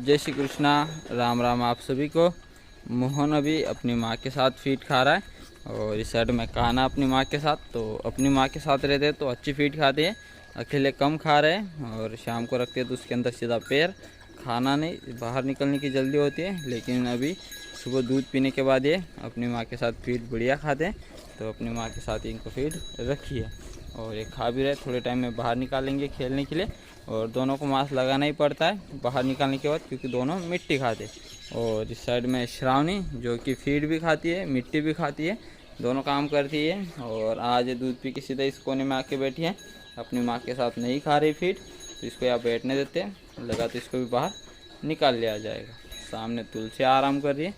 जय श्री कृष्णा, राम राम आप सभी को। मोहन अभी अपनी माँ के साथ फीड खा रहा है और इस साइड में कान्हा अपनी माँ के साथ। तो अपनी माँ के साथ रहते हैं तो अच्छी फीड खाते हैं, अकेले कम खा रहे हैं। और शाम को रखते हैं तो उसके अंदर सीधा पैर, खाना नहीं, बाहर निकलने की जल्दी होती है। लेकिन अभी सुबह दूध पीने के बाद ये अपनी माँ के साथ फीड बढ़िया खाते हैं। तो अपनी माँ के साथ इनको फीड रखी है और ये खा भी रहे। थोड़े टाइम में बाहर निकालेंगे खेलने के लिए और दोनों को मास्क लगाना ही पड़ता है बाहर निकालने के बाद, क्योंकि दोनों मिट्टी खाते हैं। और इस साइड में श्रावणी जो कि फीड भी खाती है, मिट्टी भी खाती है, दोनों काम करती है। और आज दूध पी के सीधा इस कोने में आके बैठी है, अपनी माँ के साथ नहीं खा रही फीड। तो इसको यहाँ बैठने देते हैं, लगा तो इसको भी बाहर निकाल लिया जाएगा। सामने तुलसी आराम कर रही है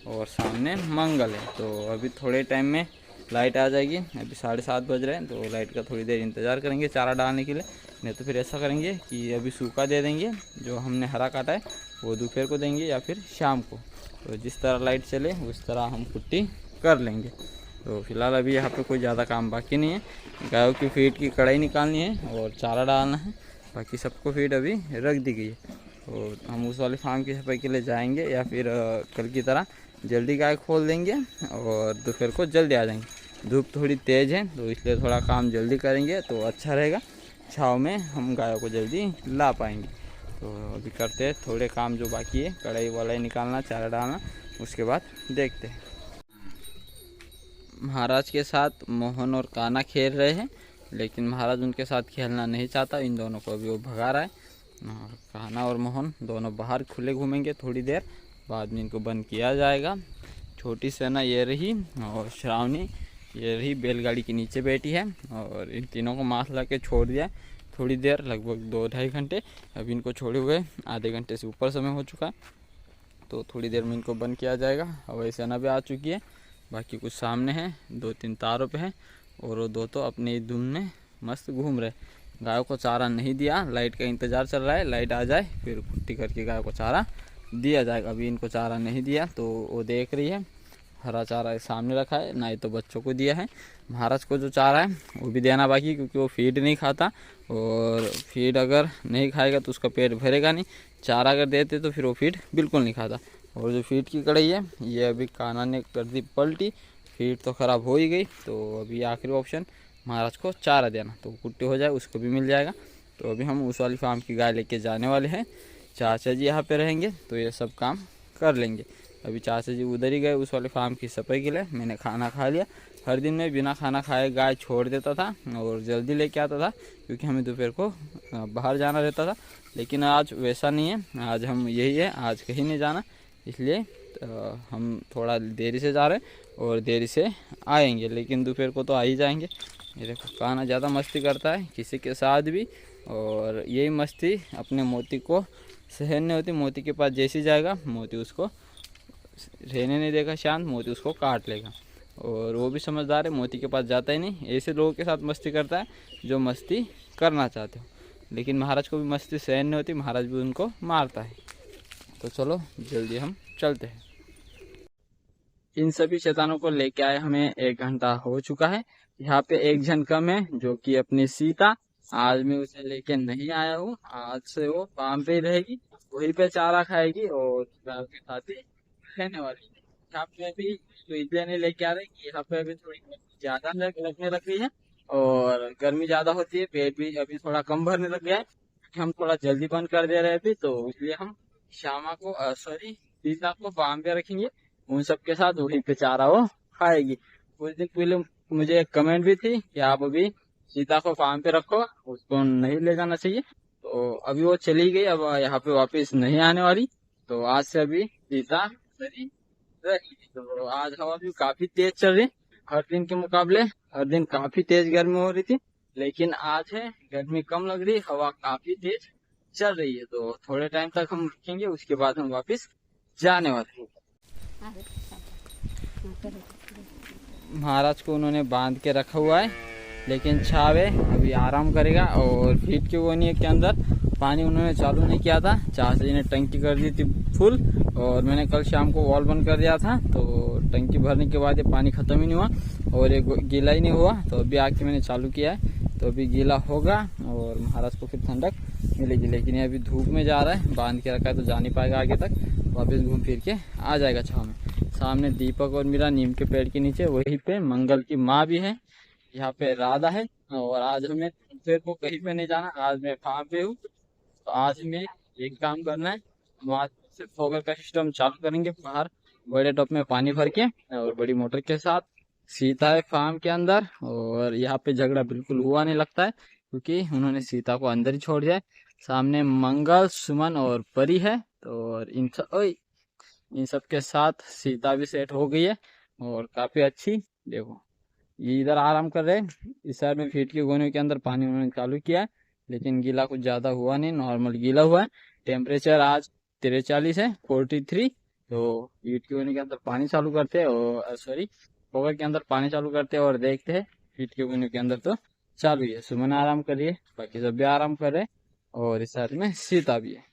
और सामने मंगल है। तो अभी थोड़े टाइम में लाइट आ जाएगी। अभी 7:30 बज रहे हैं तो लाइट का थोड़ी देर इंतज़ार करेंगे चारा डालने के लिए। नहीं तो फिर ऐसा करेंगे कि अभी सूखा दे देंगे, जो हमने हरा काटा है वो दोपहर को देंगे या फिर शाम को। तो जिस तरह लाइट चले उस तरह हम कुट्टी कर लेंगे। तो फिलहाल अभी यहाँ पे कोई ज़्यादा काम बाकी नहीं है। गायों की फीड की कढ़ाई निकालनी है और चारा डालना है, बाकी सबको फीड अभी रख दी गई है। तो हम उस वाले फार्म की सफाई के लिए जाएंगे या फिर कल की तरह जल्दी गाय खोल देंगे और दोपहर को जल्दी आ जाएंगे। धूप थोड़ी तेज़ है तो इसलिए थोड़ा काम जल्दी करेंगे तो अच्छा रहेगा, छाँव में हम गायों को जल्दी ला पाएंगे। तो अभी करते हैं थोड़े काम जो बाकी है, कढ़ाई वाला निकालना, चारा डालना, उसके बाद देखते हैं। महाराज के साथ मोहन और कान्हा खेल रहे हैं, लेकिन महाराज उनके साथ खेलना नहीं चाहता। इन दोनों को अभी वो भगा रहा है। और कान्हा और मोहन दोनों बाहर खुले घूमेंगे थोड़ी देर बाद में, इनको बंद किया जाएगा। छोटी सेना ये रही और श्रावणी ये रही बैलगाड़ी के नीचे बैठी है। और इन तीनों को मास्क ला के छोड़ दिया थोड़ी देर, लगभग 2-2.5 घंटे। अभी इनको छोड़े हुए आधे घंटे से ऊपर समय हो चुका है। तो थोड़ी देर में इनको बंद किया जाएगा। हवाई सेना भी आ चुकी है, बाकी कुछ सामने है, 2-3 तारों पे है और वो दो तो अपने धुन में मस्त घूम रहे। गायों को चारा नहीं दिया, लाइट का इंतज़ार चल रहा है, लाइट आ जाए फिर कुट्टी करके गायों को चारा दिया जाएगा। अभी इनको चारा नहीं दिया तो वो देख रही है। हरा चारा सामने रखा है, ना ही तो बच्चों को दिया है। महाराज को जो चारा है वो भी देना बाकी, क्योंकि वो फीड नहीं खाता और फीड अगर नहीं खाएगा तो उसका पेट भरेगा नहीं। चारा अगर देते तो फिर वो फीड बिल्कुल नहीं खाता। और जो फीड की कढ़ाई है ये अभी कान्हा ने कर दी पलटी, फीड तो ख़राब हो ही गई। तो अभी आखिरी ऑप्शन महाराज को चारा देना, तो कुट्टी हो जाए उसको भी मिल जाएगा। तो अभी हम उस वाली फार्म की गाय लेके जाने वाले हैं। चाचा जी यहाँ पे रहेंगे तो ये सब काम कर लेंगे। अभी चाचा जी उधर ही गए उस वाले फार्म की सफाई के लिए। मैंने खाना खा लिया। हर दिन मैं बिना खाना खाए गाय छोड़ देता था और जल्दी लेके आता था, क्योंकि हमें दोपहर को बाहर जाना रहता था। लेकिन आज वैसा नहीं है, आज हम यही है, आज कहीं नहीं जाना, इसलिए हम थोड़ा देरी से जा रहे हैं और देरी से आएंगे। लेकिन दोपहर को तो आ ही जाएंगे। ये देखो कान्हा ज़्यादा मस्ती करता है किसी के साथ भी, और यही मस्ती अपने मोती को सहन नहीं होती। मोती के पास जैसे जाएगा मोती उसको रहने नहीं देगा शांत, मोती उसको काट लेगा। और वो भी समझदार है, मोती के पास जाता ही नहीं। ऐसे लोगों के साथ मस्ती करता है जो मस्ती करना चाहते हो। लेकिन महाराज को भी मस्ती सहन नहीं होती, महाराज भी उनको मारता है। तो चलो जल्दी हम चलते हैं। इन सभी शैतानों को लेके आए हमें 1 घंटा हो चुका है। यहाँ पे एक जन कम है जो कि अपनी सीता, आज मैं उसे लेके नहीं आया हूँ। आज से वो फार्म पे ही रहेगी, वहीं पे चारा खाएगी और के साथ ही रहने वाली है। यहाँ पे भी तो इसलिए नहीं लेके आ रहे कि यहाँ पे अभी थोड़ी ज्यादा लगने लग गई है और गर्मी ज्यादा होती है, पेट भी अभी थोड़ा कम भरने लग गया है। हम थोड़ा जल्दी बंद कर दे रहे हैं अभी, तो इसलिए हम श्यामा को सीता को फार्म पे रखेंगे। उन सबके साथ वहीं पे चारा वो खाएगी। कुछ दिन पहले मुझे एक कमेंट भी थी कि आप अभी सीता को फार्म पे रखो, उसको नहीं ले जाना चाहिए। तो अभी वो चली गई, अब यहाँ पे वापस नहीं आने वाली। तो आज से अभी सीता रहेगी। तो आज हवा भी काफी तेज चल रही, हर दिन के मुकाबले हर दिन काफी तेज गर्मी हो रही थी, लेकिन आज है गर्मी कम लग रही, हवा काफी तेज चल रही है। तो थोड़े टाइम तक हम रुकेंगे, उसके बाद हम वापस जाने वाले हैं। महाराज को उन्होंने बांध के रखा हुआ है, लेकिन छावे अभी आराम करेगा। और फीड के वोनिए के अंदर पानी उन्होंने चालू नहीं किया था, चाचा जी ने टंकी कर दी थी फुल। और मैंने कल शाम को वॉल बंद कर दिया था, तो टंकी भरने के बाद ये पानी खत्म ही नहीं हुआ और ये गीला ही नहीं हुआ। तो अभी आके मैंने चालू किया है, तो अभी गीला होगा और महाराज को फिर ठंडक मिलेगी। लेकिन ये अभी धूप में जा रहा है, बांध के रखा है तो जा नहीं पाएगा आगे तक, वापस घूम फिर के आ जाएगा छाँव में। सामने दीपक और मीरा नीम के पेड़ के नीचे, वहीं पे मंगल की माँ भी है, यहाँ पे राधा है। और आज हमें फिर को कहीं पे नहीं जाना, आज मैं फार्म पे हूँ। तो आज हमें एक काम करना है, वहाँ से फोगर का सिस्टम चालू करेंगे बाहर बड़े टब में पानी भर के और बड़ी मोटर के साथ। सीता है फार्म के अंदर और यहाँ पे झगड़ा बिल्कुल हुआ नहीं लगता है, क्योंकि उन्होंने सीता को अंदर ही छोड़ दिया है। सामने मंगल, सुमन और परी है। तो और इन सब के साथ सीता भी सेट हो गई है और काफी अच्छी। देखो ये इधर आराम कर रहे हैं, इस साइड में फीट के गोने के अंदर पानी उन्होंने चालू किया है, लेकिन गीला कुछ ज्यादा हुआ नहीं, नॉर्मल गीला हुआ है। टेम्परेचर आज 43 है, 43। तो फीट के गोने के अंदर पानी चालू करते हैं और सॉरी फोगर के अंदर पानी चालू करते हैं और देखते हैं फीट के गोने के अंदर तो चालू है। सुमन आराम कर रही है, बाकी सब भी आराम कर रहे हैं और इस साइड में सीता भी है।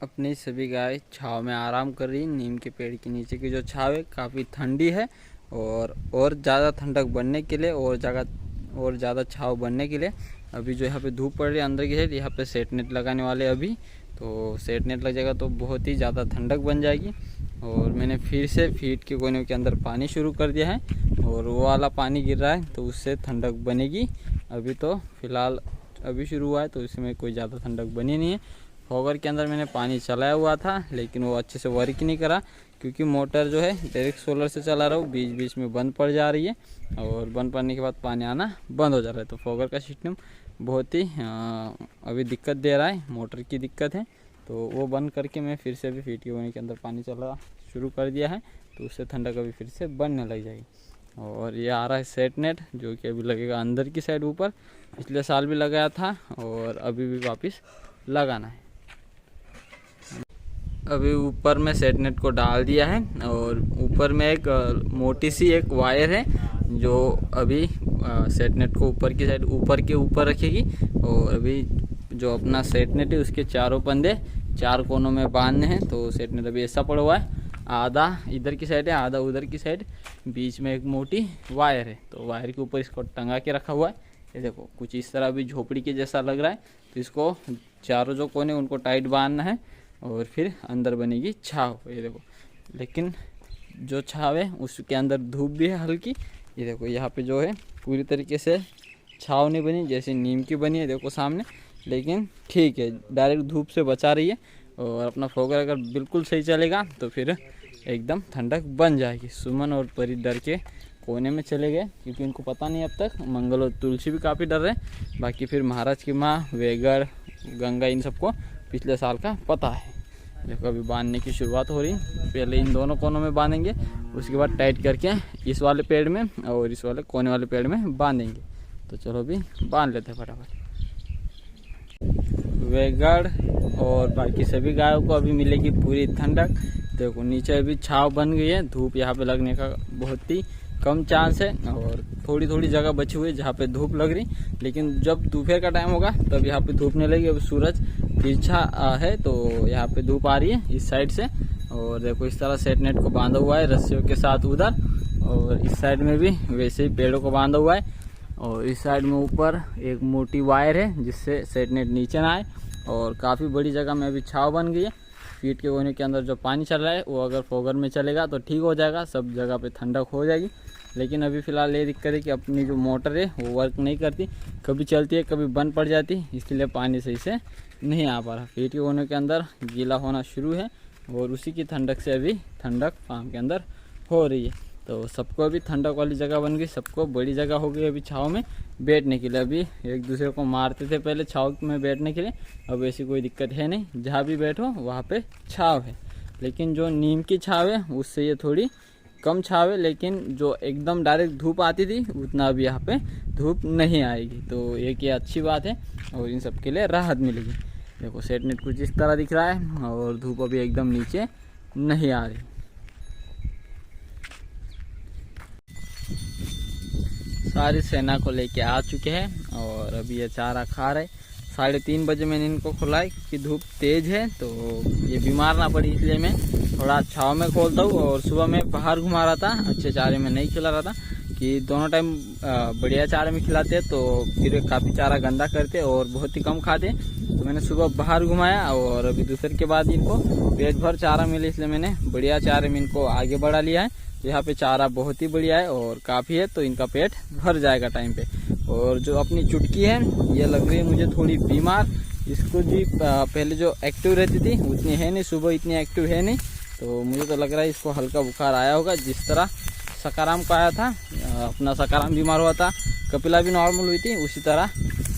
अपनी सभी गाय छाव में आराम कर रही है। नीम के पेड़ के नीचे की जो छाव है काफ़ी ठंडी है और ज़्यादा ठंडक बढ़ने के लिए और ज़्यादा छाव बढ़ने के लिए अभी जो यहाँ पे धूप पड़ रही है अंदर की साइड, यहाँ पे सेट नेट लगाने वाले अभी। तो सेट नेट लग जाएगा तो बहुत ही ज़्यादा ठंडक बन जाएगी। और मैंने फिर से फीट के कोने के अंदर पानी शुरू कर दिया है और वो वाला पानी गिर रहा है, तो उससे ठंडक बनेगी। अभी तो फिलहाल अभी शुरू हुआ है तो इसमें कोई ज़्यादा ठंडक बनी नहीं है। फोगर के अंदर मैंने पानी चलाया हुआ था, लेकिन वो अच्छे से वर्क नहीं करा, क्योंकि मोटर जो है डायरेक्ट सोलर से चला रहा हूँ, बीच बीच में बंद पड़ जा रही है और बंद पड़ने के बाद पानी आना बंद हो जा रहा है। तो फोगर का सिस्टम बहुत ही अभी दिक्कत दे रहा है, मोटर की दिक्कत है। तो वो बंद करके मैं फिर से अभी फीट के होने के अंदर पानी चला शुरू कर दिया है, तो उससे ठंडक अभी फिर से बढ़ने लग जाएगी। और ये आ रहा है सेट नेट, जो कि अभी लगेगा अंदर की साइड ऊपर। पिछले साल भी लगाया था और अभी भी वापस लगाना है। अभी ऊपर में सेट नेट को डाल दिया है और ऊपर में एक मोटी सी एक वायर है, जो अभी सेट नेट को ऊपर की साइड ऊपर रखेगी। और अभी जो अपना सेट नेट है उसके चारों पंदे 4 कोनों में बांधने हैं। तो सेट नेट अभी ऐसा पड़ा हुआ है, आधा इधर की साइड है, आधा उधर की साइड, बीच में एक मोटी वायर है। तो वायर के ऊपर इसको टंगा के रखा हुआ है। ये देखो कुछ इस तरह भी झोपड़ी के जैसा लग रहा है। तो इसको चारों जो कोने उनको टाइट बांधना है और फिर अंदर बनेगी छाव। ये देखो, लेकिन जो छाव है उसके अंदर धूप भी है हल्की। ये देखो यहाँ पे जो है पूरी तरीके से छाव नहीं बनी जैसे नीम की बनी है, देखो सामने, लेकिन ठीक है, डायरेक्ट धूप से बचा रही है। और अपना फोगर अगर बिल्कुल सही चलेगा तो फिर एकदम ठंडक बन जाएगी। सुमन और परी डर के कोने में चले गए, क्योंकि उनको पता नहीं अब तक। मंगल और तुलसी भी काफ़ी डर रहे, बाकी फिर महाराज की माँ, वेगड़, गंगा, इन सबको पिछले साल का पता है। देखो अभी बांधने की शुरुआत हो रही। पहले इन दोनों कोनों में बांधेंगे, उसके बाद टाइट करके इस वाले पेड़ में और इस वाले कोने वाले पेड़ में बांधेंगे। तो चलो अभी बांध लेते हैं फटाफट। वेगड़ और बाकी सभी गायों को अभी मिलेगी पूरी ठंडक। देखो नीचे अभी छाव बन गई है, धूप यहाँ पे लगने का बहुत ही कम चांस है और थोड़ी थोड़ी जगह बची हुई है जहाँ पे धूप लग रही। लेकिन जब दोपहर का टाइम होगा तब यहाँ पे धूप नहीं लगेगी। अब सूरज तिरछा है तो यहाँ पे धूप आ रही है इस साइड से। और देखो इस तरह सेट नेट को बांधा हुआ है रस्सियों के साथ उधर, और इस साइड में भी वैसे ही पेड़ों को बांधा हुआ है। और इस साइड में ऊपर एक मोटी वायर है जिससे सेट नेट नीचे ना आए। और काफ़ी बड़ी जगह में अभी छाव बन गई है। फीट के कोने के अंदर जो पानी चल रहा है वो अगर फोगर में चलेगा तो ठीक हो जाएगा, सब जगह पे ठंडक हो जाएगी। लेकिन अभी फ़िलहाल ये दिक्कत है कि अपनी जो मोटर है वो वर्क नहीं करती, कभी चलती है कभी बंद पड़ जाती, इसलिए पानी सही से नहीं आ पा रहा। फीट के कोने के अंदर गीला होना शुरू है और उसी की ठंडक से अभी ठंडक फार्म के अंदर हो रही है। तो सबको अभी ठंडक वाली जगह बन गई, सबको बड़ी जगह हो गई अभी छाव में बैठने के लिए। अभी एक दूसरे को मारते थे पहले छाव में बैठने के लिए, अब ऐसी कोई दिक्कत है नहीं, जहाँ भी बैठो वहाँ पे छाव है। लेकिन जो नीम की छाव है उससे ये थोड़ी कम छाव है, लेकिन जो एकदम डायरेक्ट धूप आती थी उतना अभी यहाँ पे धूप नहीं आएगी। तो एक ये अच्छी बात है और इन सब के लिए राहत मिलेगी। देखो सेट नेट कुछ इस तरह दिख रहा है और धूप अभी एकदम नीचे नहीं आ रही। सारी सेना को लेके आ चुके हैं और अभी ये चारा खा रहे। 3:30 बजे मैंने इनको खुलाया क्योंकि धूप तेज है तो ये बीमार ना पड़ी, इसलिए मैं थोड़ा छाव में खोलता हूँ। और सुबह में बाहर घुमा रहा था, अच्छे चारे में नहीं खिला रहा था, क्योंकि दोनों टाइम बढ़िया चारा में खिलाते हैं तो फिर काफ़ी चारा गंदा करते और बहुत ही कम खाते। तो मैंने सुबह बाहर घुमाया और अभी दोपहर के बाद इनको पेट भर चारा मिले, इसलिए मैंने बढ़िया चारे में इनको आगे बढ़ा लिया है। तो यहाँ पे चारा बहुत ही बढ़िया है और काफ़ी है, तो इनका पेट भर जाएगा टाइम पे। और जो अपनी चुटकी है ये लग रही है मुझे थोड़ी बीमार। इसको जी पहले जो एक्टिव रहती थी उतनी है नहीं, सुबह इतनी एक्टिव है नहीं, तो मुझे तो लग रहा है इसको हल्का बुखार आया होगा। जिस तरह सकाराम को आया था, अपना सकाराम बीमार हुआ था, कपिला भी नॉर्मल हुई थी, उसी तरह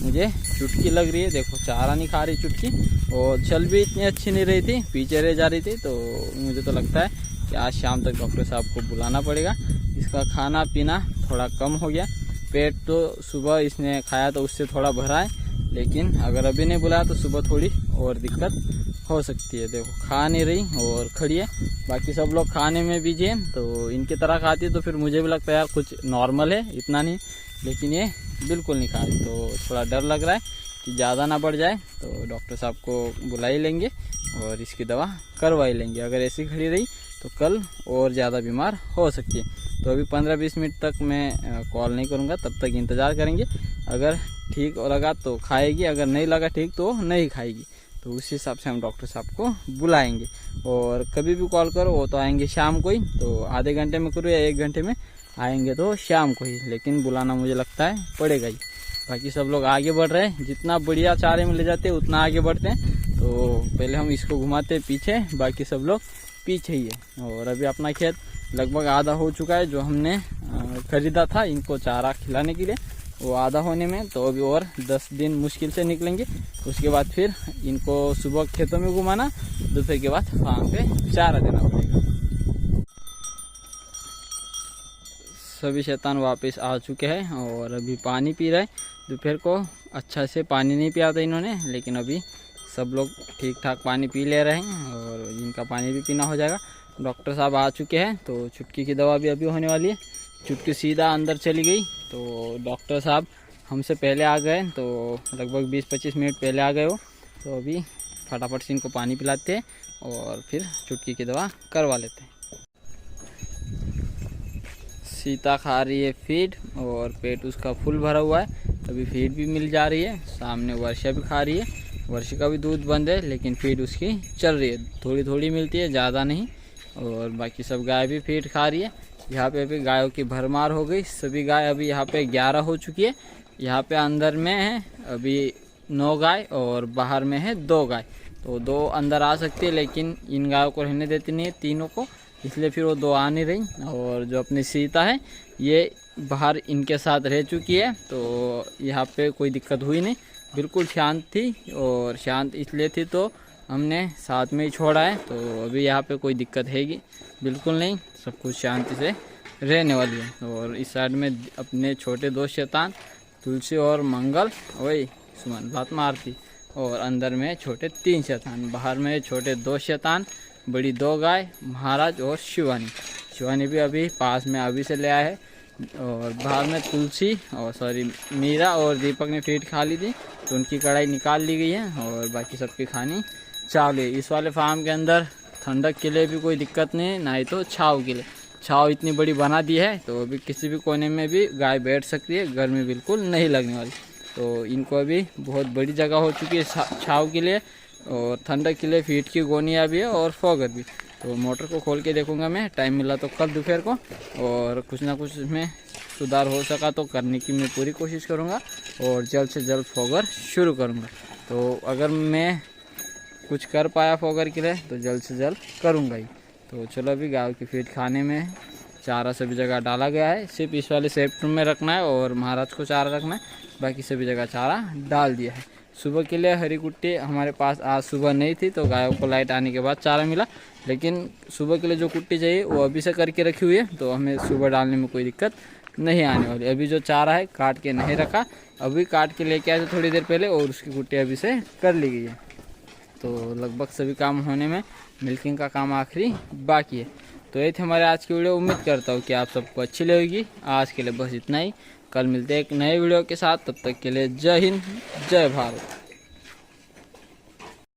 मुझे चुटकी लग रही है। देखो चारा नहीं खा रही चुटकी, और चल भी इतनी अच्छी नहीं रही थी, पीछे रह जा रही थी। तो मुझे तो लगता है कि आज शाम तक डॉक्टर साहब को बुलाना पड़ेगा। इसका खाना पीना थोड़ा कम हो गया, पेट तो सुबह इसने खाया तो उससे थोड़ा भरा है, लेकिन अगर अभी नहीं बुलाया तो सुबह थोड़ी और दिक्कत हो सकती है। देखो खा नहीं रही और खड़ी है। बाकी सब लोग खाने में बिजी हैं, तो इनकी तरह खाती है तो फिर मुझे भी लगता है यार कुछ नॉर्मल है, इतना नहीं, लेकिन ये बिल्कुल नहीं खा रही। तो थोड़ा डर लग रहा है कि ज़्यादा ना बढ़ जाए, तो डॉक्टर साहब को बुला ही लेंगे और इसकी दवा करवा ही लेंगे। अगर ऐसी खड़ी रही तो कल और ज़्यादा बीमार हो सकती है। तो अभी 15-20 मिनट तक मैं कॉल नहीं करूँगा, तब तक इंतज़ार करेंगे। अगर ठीक लगा तो खाएगी, अगर नहीं लगा ठीक तो नहीं खाएगी। तो उस हिसाब से हम डॉक्टर साहब को बुलाएंगे। और कभी भी कॉल करो वो तो आएंगे शाम को ही, तो आधे घंटे में करो या 1 घंटे में आएंगे तो शाम को ही, लेकिन बुलाना मुझे लगता है पड़ेगा ही। बाकी सब लोग आगे बढ़ रहे हैं, जितना बढ़िया चारे में ले जाते हैं उतना आगे बढ़ते हैं। तो पहले हम इसको घुमाते हैं पीछे, बाकी सब लोग पीछे ही है। और अभी अपना खेत लगभग आधा हो चुका है, जो हमने खरीदा था इनको चारा खिलाने के लिए, वो आधा होने में। तो अभी और 10 दिन मुश्किल से निकलेंगे। उसके बाद फिर इनको सुबह खेतों में घुमाना, दोपहर के बाद फार्म पे चारा देना पड़ेगा। सभी शैतान वापस आ चुके हैं और अभी पानी पी रहे हैं। दोपहर को अच्छा से पानी नहीं पिया था इन्होंने, लेकिन अभी सब लोग ठीक ठाक पानी पी ले रहे हैं और इनका पानी भी पीना हो जाएगा। डॉक्टर साहब आ चुके हैं, तो चुटकी की दवा भी अभी होने वाली है। चुटकी सीधा अंदर चली गई, तो डॉक्टर साहब हमसे पहले आ गए, तो लगभग 20-25 मिनट पहले आ गए वो। तो अभी फटाफट से इनको पानी पिलाते हैं और फिर चुटकी की दवा करवा लेते हैं। सीता खा रही है फीड और पेट उसका फुल भरा हुआ है, अभी फीड भी मिल जा रही है। सामने वर्षा भी खा रही है, वर्षा का भी दूध बंद है, लेकिन फीड उसकी चल रही है, थोड़ी थोड़ी मिलती है, ज़्यादा नहीं। और बाकी सब गाय भी फीड खा रही है। यहाँ पे अभी गायों की भरमार हो गई, सभी गाय अभी यहाँ पे 11 हो चुकी है। यहाँ पे अंदर में है अभी 9 गाय और बाहर में है 2 गाय। तो 2 अंदर आ सकती है, लेकिन इन गायों को रहने देती नहीं है तीनों को, इसलिए फिर वो 2 आ नहीं रही। और जो अपनी सीता है ये बाहर इनके साथ रह चुकी है, तो यहाँ पे कोई दिक्कत हुई नहीं, बिल्कुल शांत थी। और शांत इसलिए थी तो हमने साथ में ही छोड़ा है, तो अभी यहाँ पे कोई दिक्कत हैगी बिल्कुल नहीं, सब कुछ शांति से रहने वाली है। और इस साइड में अपने छोटे 2 शैतान तुलसी और मंगल, वही सुमन बात मारती, और अंदर में छोटे 3 शैतान, बाहर में छोटे 2 शैतान, बड़ी 2 गाय, महाराज और शिवानी। शिवानी भी अभी पास में अभी से ले आया है। और बाहर में तुलसी और मीरा और दीपक ने फीड खा ली थी, तो उनकी कढ़ाई निकाल ली गई है और बाकी सबकी खानी चालू है। इस वाले फार्म के अंदर ठंडक के लिए भी कोई दिक्कत नहीं है, ना ही तो छाव के लिए। छाव इतनी बड़ी बना दी है, तो अभी किसी भी कोने में भी गाय बैठ सकती है, गर्मी बिल्कुल नहीं लगने वाली। तो इनको अभी बहुत बड़ी जगह हो चुकी है छाव के लिए, और ठंडक के लिए फीड की गोनियाँ भी है और फॉगर भी। तो मोटर को खोल के देखूंगा मैं, टाइम मिला तो कल दोपहर को, और कुछ ना कुछ इसमें सुधार हो सका तो करने की मैं पूरी कोशिश करूंगा और जल्द से जल्द फॉगर शुरू करूंगा। तो अगर मैं कुछ कर पाया फॉगर के लिए तो जल्द से जल्द करूंगा ही। तो चलो अभी गाय की फीड खाने में चारा सभी जगह डाला गया है, सिर्फ इस वाले सेफ्ट में रखना है और महाराज को चारा रखना है, बाकी सभी जगह चारा डाल दिया है। सुबह के लिए हरी कुट्टी हमारे पास आज सुबह नहीं थी, तो गायों को लाइट आने के बाद चारा मिला, लेकिन सुबह के लिए जो कुट्टी चाहिए वो अभी से करके रखी हुई है, तो हमें सुबह डालने में कोई दिक्कत नहीं आने वाली। अभी जो चारा है काट के नहीं रखा, अभी काट के लेके आए थे थोड़ी देर पहले, और उसकी कुट्टी अभी से कर ली गई है। तो लगभग सभी काम होने में मिल्किंग का काम आखिरी बाकी है। तो ये थी हमारे आज की वीडियो, उम्मीद करता हूँ कि आप सबको अच्छी लगेगी। आज के लिए बस इतना ही, कल मिलते हैं एक नए वीडियो के साथ, तब तक के लिए जय हिंद जय भारत।